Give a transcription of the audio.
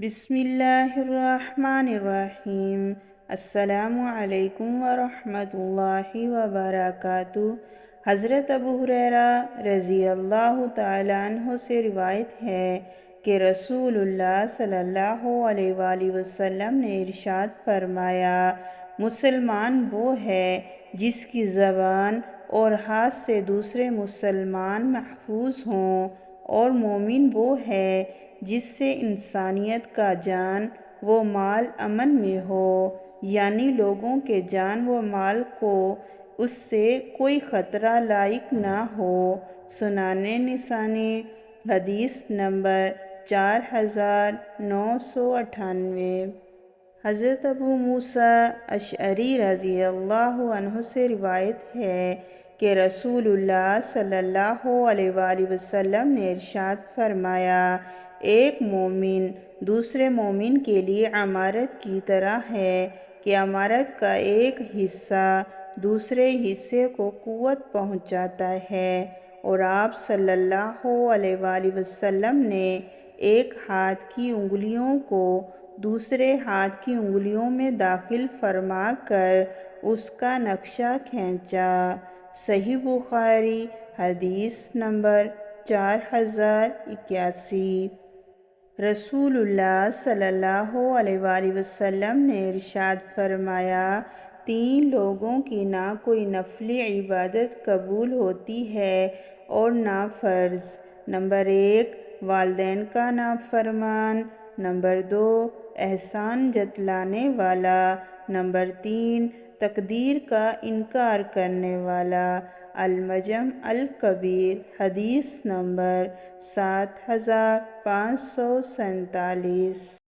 بسم اللہ الرحمن الرحیم۔ السلام علیکم ورحمۃ اللہ وبرکاتہ۔ حضرت ابو ہریرہ رضی اللہ تعالیٰ عنہ سے روایت ہے کہ رسول اللہ صلی اللہ علیہ وآلہ وسلم نے ارشاد فرمایا، مسلمان وہ ہے جس کی زبان اور ہاتھ سے دوسرے مسلمان محفوظ ہوں، اور مومن وہ ہے جس سے انسانیت کا جان و مال امن میں ہو، یعنی لوگوں کے جان و مال کو اس سے کوئی خطرہ لاحق نہ ہو۔ سنن نسائی حدیث نمبر 4998۔ حضرت ابو موسیٰ اشعری رضی اللہ عنہ سے روایت ہے کہ رسول اللہ صلی اللہ علیہ وآلہ وسلم نے ارشاد فرمایا، ایک مومن دوسرے مومن کے لیے عمارت کی طرح ہے کہ عمارت کا ایک حصہ دوسرے حصے کو قوت پہنچاتا ہے، اور آپ صلی اللہ علیہ وآلہ وسلم نے ایک ہاتھ کی انگلیوں کو دوسرے ہاتھ کی انگلیوں میں داخل فرما کر اس کا نقشہ کھینچا۔ صحیح بخاری حدیث نمبر 4081۔ رسول اللہ صلی اللہ علیہ وآلہ وسلم نے ارشاد فرمایا، تین لوگوں کی نہ کوئی نفلی عبادت قبول ہوتی ہے اور نہ فرض۔ نمبر 1، والدین کا نافرمان۔ نمبر 2، احسان جتلانے والا۔ نمبر 3، تقدیر کا انکار کرنے والا۔ المجمع الکبیر حدیث نمبر 7547۔